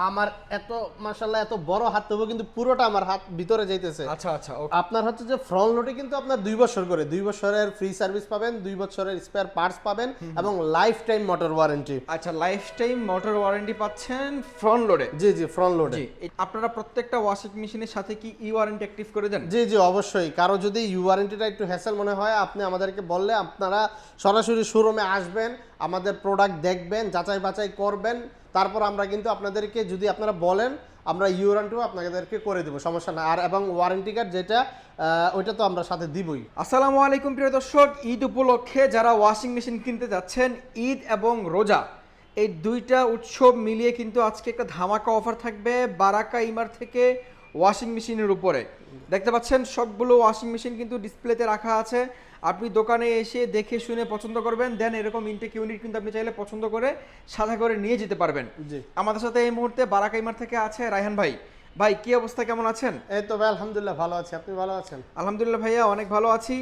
আমার এত মাশাআল্লাহ এত বড় হাত তবু কিন্তু পুরোটা আমার হাত ভিতরে যাইতেছে। আচ্ছা আচ্ছা ওকে। আপনার হচ্ছে যে ফ্রন্ট লোডে কিন্তু আপনার 2 বছর করে 2 বছরের ফ্রি সার্ভিস পাবেন, 2 বছরের স্পেয়ার পার্টস পাবেন এবং লাইফ টাইম মোটর ওয়ারেন্টি। আচ্ছা, লাইফ টাইম মোটর ওয়ারেন্টি পাচ্ছেন ফ্রন্ট লোডে। জি জি, ফ্রন্ট লোডে। জি, আপনারা প্রত্যেকটা ওয়াশিং মেশিনের সাথে কি ই ওয়ারেন্টি অ্যাক্টিভ করে দেন? জি জি, অবশ্যই। কারো যদি ইউ ওয়ারেন্টিটা একটু হ্যাসেল মনে হয়, আপনি আমাদেরকে বললে আপনারা সরাসরি শোরুমে আসবেন, আমাদের প্রোডাক্ট দেখবেন, যাচাই বাছাই করবেন, তারপর আমরা কিন্তু আপনাদেরকে যদি আপনারা বলেন আমরা ইউ ওয়ারেন্টিও আপনাদেরকে করে দেবো, সমস্যা না। আর এবং ওয়ারেন্টি কার্ড যেটা ওইটা তো আমরা সাথে দিবই। আসসালামু আলাইকুম প্রিয় দর্শক, ঈদ উপলক্ষে যারা ওয়াশিং মেশিন কিনতে যাচ্ছেন, ঈদ এবং রোজা এই দুইটা উৎসব মিলিয়ে কিন্তু আজকে একটা ধামাকা অফার থাকবে বারাকা ইমার থেকে ওয়াশিং মেশিনের উপরে। দেখতে পাচ্ছেন সবগুলো ওয়াশিং মেশিন কিন্তু ডিসপ্লেতে রাখা আছে। আপনি দোকানে এসে দেখে শুনে পছন্দ করবেন, দেন এরকম ইনটেক ইউনিট কিন্তু আপনি চাইলে পছন্দ করে সাথে করে নিয়ে যেতে পারবেন। জি, আমাদের সাথে এই মুহূর্তে বারাকা ইমার থেকে আছে রায়হান ভাই। ভাই কি অবস্থা, কেমন আছেন? এই তো ভাই আলহামদুলিল্লাহ ভালো আছি, আপনি ভালো আছেন? আলহামদুলিল্লাহ ভাইয়া, অনেক ভালো আছি।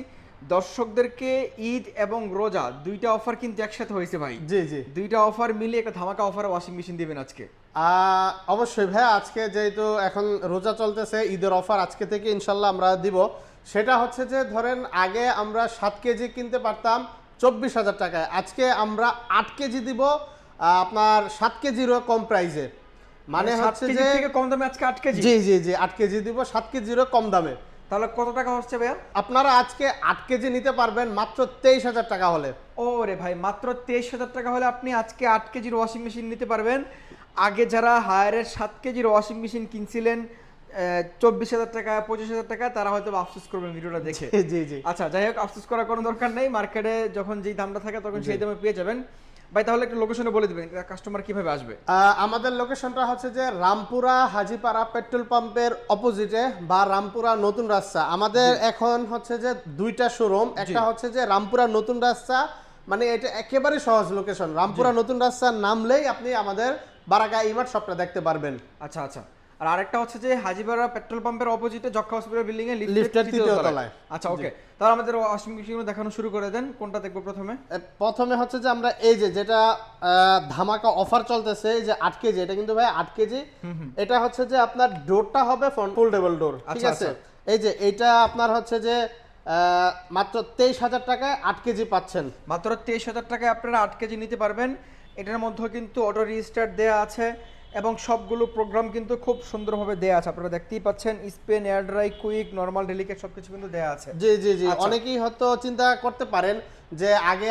দর্শকদেরকে ঈদ এবং রোজা দুইটা অফার কিন্তু একসাথে হয়েছে ভাই। জি জি, দুইটা অফার মিলিয়ে একটা ধামাকা অফারে ওয়াশিং মেশিন দিবেন আজকে। অবশ্যই ভাই, আজকে যেহেতু এখন রোজা চলতেছে, ঈদের অফার আজকে থেকে ইনশাল্লাহ আমরা দিব। সেটা হচ্ছে যে ধরেন আগে আমরা 7 কেজি কিনতে পারতাম 24,000 টাকায়, আজকে আমরা 8 কেজি দিব আপনার 7 কেজিরও কম প্রাইসে। মানে 7 হচ্ছে কেজি যে থেকে কম দামে আজকে 8 কেজি। জি জি জি, 8 কেজি দিব 7 কেজিরও কম দামে। তাহলে কত টাকা হচ্ছে ভাইয়া? আপনারা আজকে 8 কেজি নিতে পারবেন মাত্র 23,000 টাকা হলে। ও রে ভাই, মাত্র 23,000 টাকা হলে আপনি আজকে 8 কেজির ওয়াশিং মেশিন নিতে পারবেন। আগে যারা হায়ারের 7 কেজির ওয়াশিং মেশিন কিনছিলেন 24,000 টাকা 25,000 টাকা, তারা হয়তো আফসোস করবেন ভিডিওটা দেখে। জি জি, আচ্ছা, যাই হোক, আফসোস করার কোনো দরকার নেই। মার্কেটে যখন যেই দামটা থাকে তখন সেই দামে পেয়ে যাবেন। ভাই তাহলে একটু লোকেশনে বলে দিবেন, কাস্টমার কিভাবে আসবে? আমাদের লোকেশনটা হচ্ছে যে রামপুরা হাজিপাড়া পেট্রোল পাম্পের অপোজিটে বা রামপুরা নতুন রাস্তা। আমাদের এখন হচ্ছে যে দুইটা শোরুম, একটা হচ্ছে যে রামপুরা নতুন রাস্তা, মানে এটা একেবারে সহজ লোকেশন। রামপুরা নতুন রাস্তা নামলেই আপনি আমাদের বারাকা ইমার্ট শপটা দেখতে পারবেন। আচ্ছা আচ্ছা। আর আরেকটা হচ্ছে যে হাজিপাড়া পেট্রোল পাম্পের অপোজিটে যক্ষা হসপিটাল বিল্ডিং এ লিফটের 3য় তলায়। আচ্ছা ওকে, তাহলে আমাদের ওয়াশিং মেশিন দেখানো শুরু করে দেন। কোনটা দেখবো প্রথমে? প্রথমে হচ্ছে যে আমরা এই যে যেটা ধামাকা অফার চলতেছে, এই যে 8 কেজি, এটা কিন্তু ভাই 8 কেজি। এটা হচ্ছে যে আপনার ডোরটা হবে ফোল্ডেবল ডোর, ঠিক আছে? এই যে এটা আপনার হচ্ছে যে মাত্র 23,000 টাকায় 8 কেজি পাচ্ছেন। মাত্র 23,000 টাকায় আপনারা 8 কেজি নিতে পারবেন। এটার মধ্যে কিন্তু অটো রিস্টার্ট দেয়া আছে এবং সবগুলো প্রোগ্রাম কিন্তু খুব সুন্দরভাবে দেয়া আছে। আপনারা দেখতেই পাচ্ছেন, Spain, air dry, quick, normal, delicate সবকিছু কিন্তু দেয়া আছে। জি জি জি, অনেকেই হয়তো চিন্তা করতে পারেন যে আগে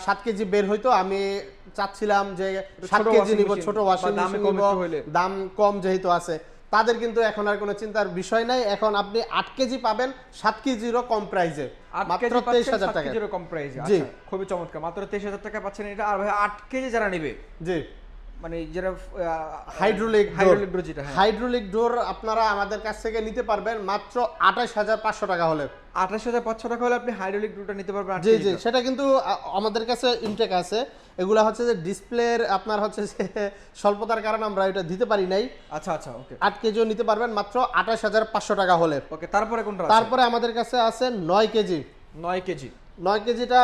7 কেজি বের হইতো, আমি চাচ্ছিলাম যে 7 কেজি নিব, ছোট ওয়াশিং মেশিন নিব, দাম কম যেহেতু আছে। তাদের কিন্তু এখন আর কোনো চিন্তার বিষয় নাই। এখন আপনি 8 কেজি পাবেন 7 কেজিরও কম প্রাইসে, মাত্র 23,000 টাকা। কম প্রাইসে, জি, আচ্ছা খুবই চমৎকার। মাত্র 23,000 টাকা পাচ্ছেন এটা। আর ভাই 8 কেজি যারা নেবে, জি, মানে যারা হাইড্রোলিক ডোর যেটা, হাইড্রোলিক ডোর আপনারা আমাদের কাছ থেকে নিতে পারবেন মাত্র 28,500 টাকা হলে। 28,500 টাকা হলে আপনি হাইড্রোলিক ডোরটা নিতে পারবেন। জি জি, সেটা কিন্তু আমাদের কাছে ইনটেক আছে। এগুলা হচ্ছে যে ডিসপ্লের আপনার হচ্ছে যে স্বল্পতার কারণে আমরা এটা দিতে পারি নাই। আচ্ছা আচ্ছা ওকে। 8 কেজিও নিতে পারবেন মাত্র 28,500 টাকা হলে। ওকে, তারপরে কোনটা আছে? তারপরে আমাদের কাছে আছে 9 কেজি। 9 কেজি। 9 কেজিটা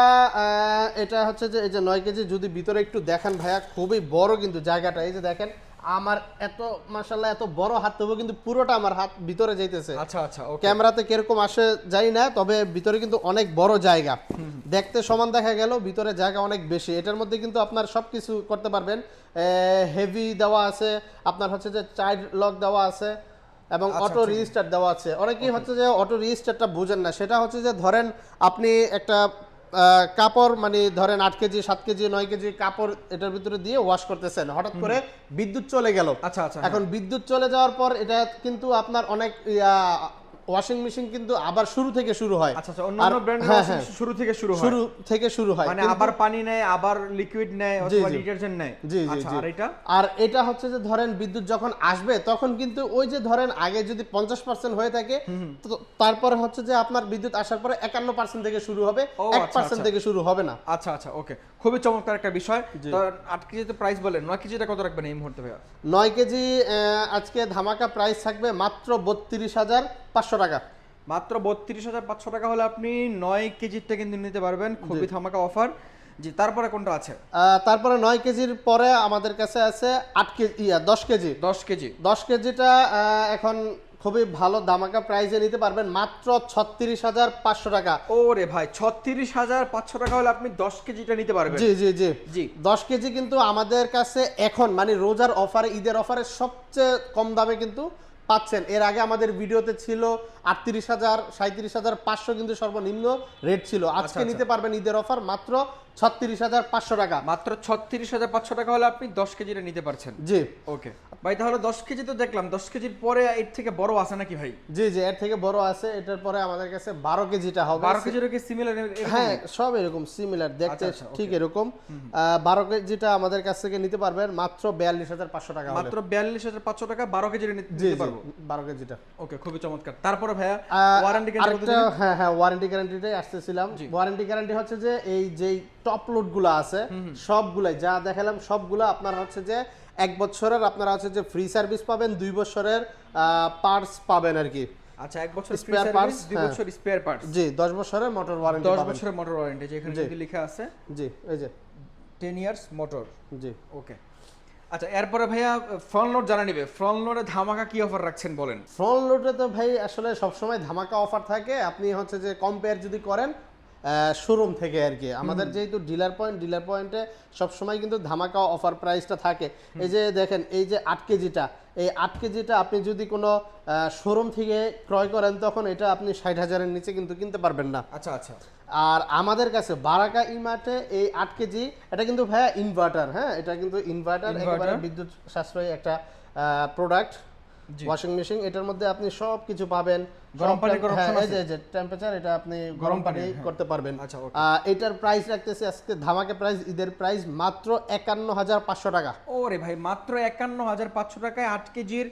এটা হচ্ছে যে এই যে 9 কেজি যদি ভিতরে একটু দেখেন ভাইয়া, খুবই বড় কিন্তু জায়গাটা। এই যে দেখেন আমার এত মাশাআল্লাহ এত বড় হাত তবু কিন্তু পুরোটা আমার হাত ভিতরে যাইতেছে। আচ্ছা আচ্ছা ওকে। ক্যামেরাতে কিরকম আসে জানি না, তবে ভিতরে কিন্তু অনেক বড় জায়গা। দেখতে সমান দেখা গেল, ভিতরে জায়গা অনেক বেশি। এটার মধ্যে কিন্তু আপনার সবকিছু করতে পারবেন। হেভি দেওয়া আছে, আপনার হচ্ছে যে চাইল্ড লক দেওয়া আছে এবং অটো রিস্টার্ট দেওয়া আছে। অনেকেই হচ্ছে যে অটো রিস্টার্টটা বুঝেন না। সেটা হচ্ছে যে ধরেন আপনি একটা কাপড়, মানে ধরেন 8 কেজি 7 কেজি 9 কেজি কাপড় এটার ভিতরে দিয়ে ওয়াশ করতেছেন, হঠাৎ করে বিদ্যুৎ চলে গেল। আচ্ছা আচ্ছা। এখন বিদ্যুৎ চলে যাওয়ার পর এটা কিন্তু আপনার অনেক ওয়াশিং মেশিন কিন্তু আবার শুরু থেকে শুরু হয়। আচ্ছা আচ্ছা, অন্যান্য ব্র্যান্ডের ওয়াশিং শুরু থেকে শুরু হয়, মানে আবার পানি নেয়, আবার লিকুইড নেয় অথবা ডিটারজেন্ট নেয়। জি জি। আচ্ছা, আর এটা হচ্ছে যে ধরেন বিদ্যুৎ যখন আসবে তখন কিন্তু ওই যে ধরেন আগে যদি 50% হয়ে থাকে, তারপরে হচ্ছে যে আপনার বিদ্যুৎ আসার পরে 51% থেকে শুরু হবে, 1% থেকে শুরু হবে না। আচ্ছা আচ্ছা ওকে, খুবই চমৎকার একটা বিষয়। তো 8 কেজিতে প্রাইস বলেন, 9 কেজিটা কত রাখবেন এই মুহূর্তে ভাইয়া? 9 কেজি আজকে ধামাকা প্রাইস থাকবে মাত্র 32,500 টাকা। মাত্র 32,500 টাকা হলে আপনি 9 কেজিটা কিন্তু নিতে পারবেন। খুবই ধামাকা অফার। জি, তারপরে কোনটা আছে? তারপরে 9 কেজির পরে আমাদের কাছে আছে 8 কেজি 10 কেজি। 10 কেজি 10 কেজিটা এখন খুবই ভালো ধামাকা প্রাইসে নিতে পারবেন মাত্র 36,500 টাকা। ওরে ভাই, 36,500 টাকা হলে আপনি 10 কেজিটা নিতে পারবেন। জি জি জি জি। 10 কেজি কিন্তু আমাদের কাছে এখন মানে রোজার অফারে, ঈদের অফারে সবচেয়ে কম দামে কিন্তু পাচ্ছেন। এর আগে আমাদের ভিডিওতে ছিল 38,000 37,500 কিন্তু সর্বনিম্ন রেট ছিল। আজকে আচ্ছা। নিতে পারবেন ঈদের অফার মাত্র 36,500 টাকা। মাত্র 36,500 টাকা হলে আপনি 10 কেজিটা নিতে পারছেন। জি ওকে ভাই, তাহলে 10 কেজি তো দেখলাম, 10 কেজির পরে এর থেকে বড় আছে নাকি ভাই? জি জি এর থেকে বড় আছে। এটার পরে আমাদের কাছে 12 কেজিটা হবে। 12 কেজিরও কি সিমিলার? হ্যাঁ, সব এরকম সিমিলার দেখতে আচ্ছা, ঠিক এরকম। 12 কেজিটা আমাদের কাছ থেকে নিতে পারবেন মাত্র 42,500 টাকা হলে। মাত্র 42,500 টাকা 12 কেজির জি নিতে জি পারবো। 12 কেজিটা। ওকে, খুবই চমৎকার। তারপরে ভাইয়া ওয়ারেন্টি গ্যারান্টি আরেকটা, হ্যাঁ হ্যাঁ ওয়ারেন্টি গ্যারান্টিটাই আসতেছিলাম। ওয়ারেন্টি গ্যারান্টি হচ্ছে যে এই যে টপ লোড গুলো আছে সবগুলাই যা দেখালাম সবগুলো আপনার হচ্ছে যে 1 বছরের আপনারা হচ্ছে যে ফ্রি সার্ভিস পাবেন, 2 বছরের পার্টস পাবেন আর কি। আচ্ছা, 1 বছর ফ্রি Spare সার্ভিস, parts, 2 বছর স্পেয়ার পার্টস। জি 10 বছরের মোটর ওয়ারেন্টি 10 পাবেন। বছরের মোটর ওয়ারেন্টি, যেখানে যদি লেখা আছে জি এই যে 10 ইয়ার্স মোটর। জি। ওকে, আচ্ছা এরপরে ভাইয়া ফ্রন্ট লোড জানা নিবে, ফ্রন্ট লোডে ধামাকা কি অফার রাখছেন বলেন? ফ্রন্ট লোডে তো ভাই আসলে সবসময় ধামাকা অফার থাকে। আপনি হচ্ছে যে কম্পেয়ার যদি করেন শোরুম থেকে আর কি, আমাদের যেহেতু ডিলার পয়েন্টে সবসময় কিন্তু ধামাকা অফার প্রাইসটা থাকে। এই যে দেখেন এই যে 8 কেজিটা, এই 8 কেজিটা আপনি যদি কোনো শোরুম থেকে ক্রয় করেন তখন এটা আপনি 60,000-এর নিচে কিন্তু কিনতে পারবেন না। আচ্ছা আচ্ছা। আর আমাদের কাছে বারাকা ইমার্টে এই 8 কেজি এটা কিন্তু ভাইয়া ইনভার্টার, হ্যাঁ এটা কিন্তু ইনভার্টার, একেবারে বিদ্যুৎ সাশ্রয়ী একটা প্রোডাক্ট ওয়াশিং মেশিন। এটার মধ্যে আপনি সব কিছু পাবেন। গরম পানি করার অপশন আছে। এই যে টেম্পারেচার, এটা আপনি গরম পানি করতে পারবেন। আচ্ছা, এটার প্রাইস রাখতেছি আজকে ধামাকা প্রাইস, ঈদের প্রাইস মাত্র 51,500 টাকা। ওরে ভাই, মাত্র 51,500 টাকায় 8 কেজির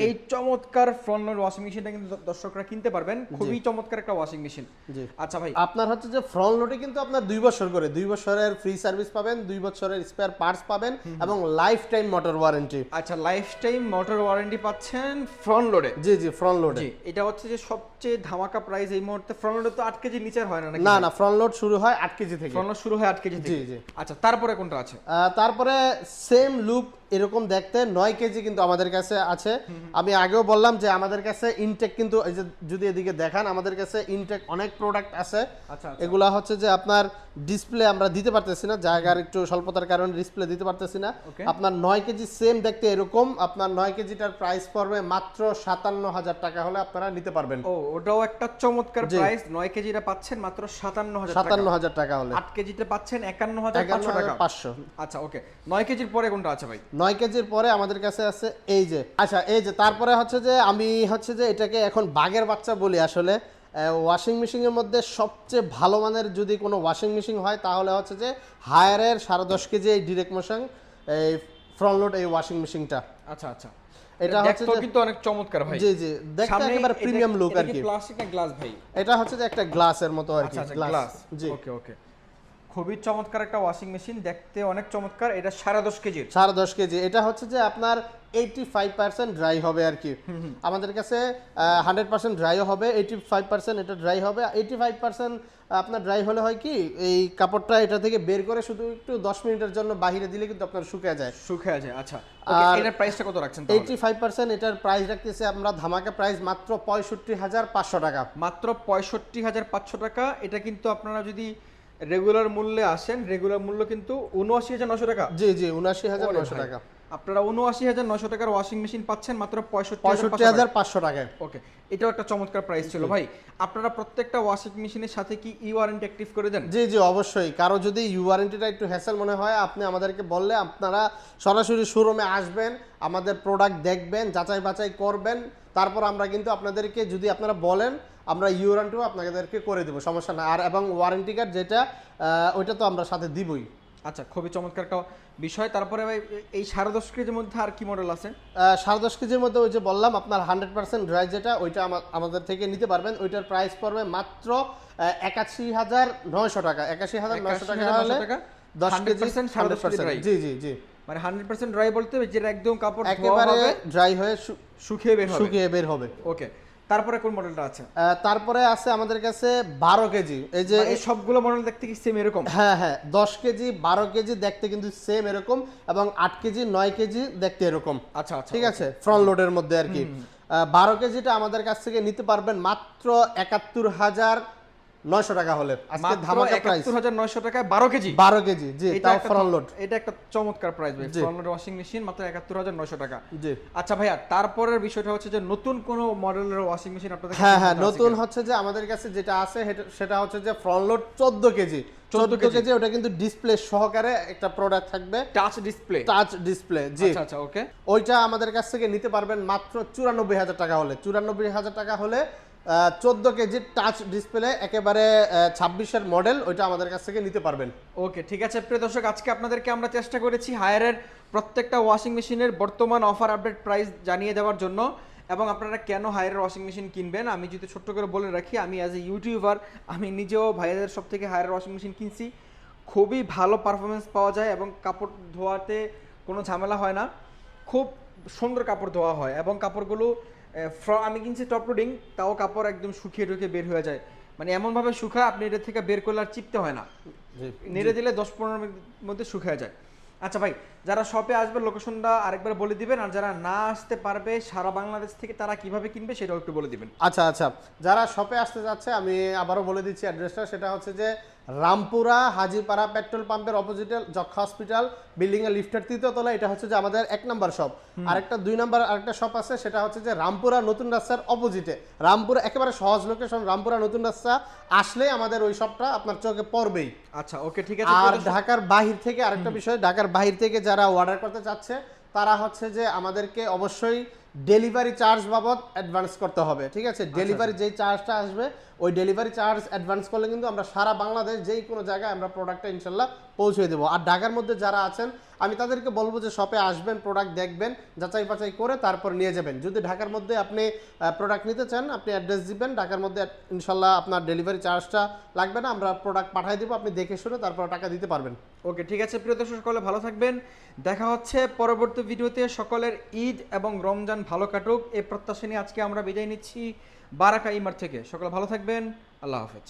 এই চমৎকার ফ্রন্ট লোড ওয়াশিং মেশিনটা কিন্তু দর্শকরা কিনতে পারবেন। খুবই চমৎকার একটা ওয়াশিং মেশিন। জি। আচ্ছা ভাই, আপনার হচ্ছে যে ফ্রন্ট লোডে কিন্তু আপনার 2 বছর করে 2 বছরের ফ্রি সার্ভিস পাবেন, 2 বছরের স্পেয়ার পার্টস পাবেন এবং লাইফ টাইম মোটর ওয়ারেন্টি। আচ্ছা, লাইফ টাইম মোটর ওয়ারেন্টি পাচ্ছেন ফ্রন্ট লোডে। জি জি ফ্রন্ট লোডে। জি, এটা হচ্ছে যে সবচেয়ে ধামাকা প্রাইস এই মুহূর্তে। ফ্রন্ট লোডে তো 8 কেজি নিচে হয় না নাকি? না না, ফ্রন্ট লোড শুরু হয় 8 কেজি থেকে। ফ্রন্ট লোড শুরু হয় 8 কেজি থেকে। জি জি। আচ্ছা, তারপরে কোনটা আছে? তারপরে সেম লুক এরকম দেখতে 9 কেজি কিন্তু আমাদের কাছে আছে। আমি আগেও বললাম যে আমাদের কাছে ইনটেক কিন্তু এই যে যদি এদিকে দেখান আমাদের কাছে ইনটেক অনেক প্রোডাক্ট আছে। আচ্ছা, এগুলা হচ্ছে যে আপনার ডিসপ্লে আমরা দিতে পারতেছি না, জায়গার একটু স্বল্পতার কারণে ডিসপ্লে দিতে পারতেছি না। আপনার 9 কেজি সেম দেখতে এরকম, আপনার 9 কেজিটার প্রাইস পড়বে মাত্র 57,000 টাকা হলে আপনারা নিতে পারবেন। ও, ওটাও একটা চমৎকার প্রাইস। 9 কেজিটা পাচ্ছেন মাত্র 57,000 টাকা। 57,000 টাকা হলে। 8 কেজিতে পাচ্ছেন 51,500 টাকা। 51,500। আচ্ছা, ওকে। 9 কেজির পরে কোনটা আছে ভাই? 9 কেজির পরে আমাদের কাছে আছে এই যে, আচ্ছা এই যে তারপরে হচ্ছে যে আমি হচ্ছে যে এটাকে এখন বাঘের বাচ্চা বলি আসলে। ওয়াশিং মেশিনের মধ্যে সবচেয়ে ভালো মানের যদি কোনো ওয়াশিং মেশিন হয় তাহলে হচ্ছে যে হায়ারের 10.5 কেজি এই ডিরেক্ট মোশন এই ফ্রন্ট লোড এই ওয়াশিং মেশিনটা। আচ্ছা আচ্ছা। এটা হচ্ছে দেখতে যে কিন্তু অনেক চমৎকার ভাই। জি জি দেখতে একেবারে প্রিমিয়াম লুক আর কি। প্লাস্টিক না গ্লাস ভাই? এটা হচ্ছে যে একটা গ্লাসের মতো আর কি। আচ্ছা, গ্লাস। জি ওকে ওকে। খুবই চমৎকার একটা ওয়াশিং মেশিন, দেখতে অনেক চমৎকার। এটা 10.5 কেজির। 10.5 কেজি। এটা হচ্ছে যে আপনার 85% ড্রাই হবে আর কি। আমাদের কাছে 100% ড্রাইও হবে, 85% এটা ড্রাই হবে। 85% আপনার ড্রাই হলে হয় কি এই কাপড়টা এটা থেকে বের করে শুধু একটু 10 মিনিটের জন্য বাইরে দিলে কিন্তু আপনার শুকিয়ে যায়। আচ্ছা। ওকে, এটার প্রাইসটা কত রাখছেন তাহলে? 85% এটার প্রাইস রাখতেছি আমরা ধামাকা প্রাইস মাত্র 65,500 টাকা। মাত্র 65,500 টাকা। এটা কিন্তু আপনারা যদি রেগুলার মূল্যে আসেন, রেগুলার মূল্য কিন্তু 79,900 টাকা। জি জি 79,900 টাকা। আপনারা 79,900 টাকার ওয়াশিং মেশিন পাচ্ছেন মাত্র 65,500 টাকায়। ওকে, এটাও একটা চমৎকার প্রাইস ছিল ভাই। আপনারা প্রত্যেকটা ওয়াশিং মেশিনের সাথে কি ই ওয়ারেন্টি অ্যাক্টিভ করে দেন? জি জি অবশ্যই। কারো যদি ইউ ওয়ারেন্টিটা একটু হ্যাসেল মনে হয় আপনি আমাদেরকে বললে আপনারা সরাসরি শোরুমে আসবেন, আমাদের প্রোডাক্ট দেখবেন, যাচাই বাছাই করবেন, তারপর আমরা কিন্তু আপনাদেরকে যদি আপনারা বলেন আমরা ইউ ওয়ারেন্টিও আপনাদেরকে করে দেবো, সমস্যা না। আর এবং ওয়ারেন্টি কার্ড যেটা ওইটা তো আমরা সাথে দিবই। আচ্ছা, খুবই চমৎকার একটা বিষয়। তারপরে ভাই এই 10.5 কেজির মধ্যে আর কি মডেল আছে? 10.5 কেজির মধ্যে ওই যে বললাম আপনার 100% ড্রাই যেটা, ওইটা আমাদের থেকে নিতে পারবেন। ওইটার প্রাইস পড়বে মাত্র 81,900 টাকা। 81,900 টাকা হলে 10 কেজি 100%। জি জি জি। মানে 100% ড্রাই বলতে যেটা একদম কাপড় একেবারে ড্রাই হয়ে শুকিয়ে বের হবে। বের হবে। ওকে, তারপরে কোন মডেলটা আছে? তারপরে আছে আমাদের কাছে 12 কেজি, এই যে এই সবগুলো মডেল দেখতে কি সেম এরকম? হ্যাঁ হ্যাঁ 10 কেজি 12 কেজি দেখতে কিন্তু সেম এরকম, এবং 8 কেজি 9 কেজি দেখতে এরকম। আচ্ছা আচ্ছা, ঠিক আছে, ফ্রন্ট লোডের মধ্যে আর কি। 12 কেজিটা আমাদের কাছ থেকে নিতে পারবেন মাত্র 71,900 টাকা হলে, আজকে ধামাকা প্রাইস 71,900 টাকায় 12 কেজি। 12 কেজি জি, তাও ফ্রন্ট লোড। এটা একটা চমৎকার প্রাইস ভাই, ফ্রন্ট লোড ওয়াশিং মেশিন মাত্র 71,900 টাকা। জি আচ্ছা ভাইয়া, তারপরের বিষয়টা হচ্ছে যে নতুন কোন মডেলের ওয়াশিং মেশিন আপনাদের কাছে? হ্যাঁ হ্যাঁ নতুন হচ্ছে যে আমাদের কাছে যেটা আছে সেটা হচ্ছে যে ফ্রন্ট লোড 14 কেজি। 14 কেজি ওটা কিন্তু ডিসপ্লে সহকারে একটা প্রোডাক্ট থাকবে, টাচ ডিসপ্লে। টাচ ডিসপ্লে জি। আচ্ছা আচ্ছা, ওকে। ওইটা আমাদের কাছ থেকে নিতে পারবেন মাত্র 94,000 টাকা হলে। 94,000 টাকা হলে 14 কেজি টাচ ডিসপ্লে, একেবারে 26-এর মডেল, ওইটা আমাদের কাছ থেকে নিতে পারবেন। ওকে ঠিক আছে প্রিয় দর্শক, আজকে আপনাদেরকে আমরা চেষ্টা করেছি হায়ারের প্রত্যেকটা ওয়াশিং মেশিনের বর্তমান অফার আপডেট প্রাইস জানিয়ে দেওয়ার জন্য, এবং আপনারা কেন হায়ারের ওয়াশিং মেশিন কিনবেন। আমি যদি ছোট্ট করে বলে রাখি, আমি অ্যাজ এ ইউটিউবার আমি নিজেও ভাইয়াদের সব থেকে হায়ারের ওয়াশিং মেশিন কিনছি। খুবই ভালো পারফরমেন্স পাওয়া যায় এবং কাপড় ধোয়াতে কোনো ঝামেলা হয় না, খুব সুন্দর কাপড় ধোয়া হয়, এবং কাপড়গুলো আমি কিনছি টপ লোডিং, তাও কাপড় একদম শুকিয়ে টুকিয়ে বের হয়ে যায়, মানে এমনভাবে শুকায় আপনি এটা থেকে বের করলে আর চিপতে হয় না, নেড়ে দিলে 10-15 মিনিটের মধ্যে শুকিয়ে যায়। আচ্ছা ভাই, যারা শপে আসবে লোকেশনটা আরেকবার বলে দিবেন, আর যারা না আসতে পারবে সারা বাংলাদেশ থেকে তারা কিভাবে কিনবে সেটাও একটু বলে দিবেন। আচ্ছা আচ্ছা, যারা শপে আসতে যাচ্ছে আমি আবারও বলে দিচ্ছি অ্যাড্রেসটা। সেটা হচ্ছে যে রামপুরা হাজিপাড়া পেট্রোল পাম্পের অপোজিটে যক্ষা হসপিটাল বিল্ডিং এর লিফটের 3য় তলা, এটা হচ্ছে যে আমাদের 1 নাম্বার শপ। আরেকটা 2 নাম্বার আরেকটা শপ আছে, সেটা হচ্ছে যে রামপুরা নতুন রাস্তার অপোজিটে। রামপুরা একেবারে সহজ লোকেশন, রামপুরা নতুন রাস্তা আসলে আমাদের ওই শপটা আপনার চোখে পড়বেই। আচ্ছা ওকে ঠিক আছে। আর ঢাকার বাহির থেকে আরেকটা বিষয়, ঢাকার বাহির থেকে যারা অর্ডার করতে চাচ্ছে তারা হচ্ছে যে আমাদেরকে অবশ্যই ডেলিভারি চার্জ বাবদ অ্যাডভান্স করতে হবে। ঠিক আছে, ডেলিভারি যেই চার্জটা আসবে ওই ডেলিভারি চার্জ অ্যাডভান্স করলে কিন্তু আমরা সারা বাংলাদেশ যেই কোনো জায়গায় আমরা প্রোডাক্টটা ইনশাল্লাহ পৌঁছে দেবো। আর ঢাকার মধ্যে যারা আছেন আমি তাদেরকে বলবো যে শপে আসবেন, প্রোডাক্ট দেখবেন, যাচাই বাছাই করে তারপর নিয়ে যাবেন। যদি ঢাকার মধ্যে আপনি প্রোডাক্ট নিতে চান, আপনি অ্যাড্রেস দিবেন, ঢাকার মধ্যে ইনশাল্লাহ আপনার ডেলিভারি চার্জটা লাগবে না, আমরা প্রোডাক্ট পাঠিয়ে দেবো, আপনি দেখে শুনে তারপর টাকা দিতে পারবেন। ওকে ঠিক আছে প্রিয় দর্শক, সকলে ভালো থাকবেন, দেখা হচ্ছে পরবর্তী ভিডিওতে। সকলের ঈদ এবং রমজান ভালো কাটুক এই প্রত্যাশা নিয়ে আজকে আমরা বিদায় নিচ্ছি বারাকা ইমার থেকে। সকলে ভালো থাকবেন, আল্লাহ হাফেজ।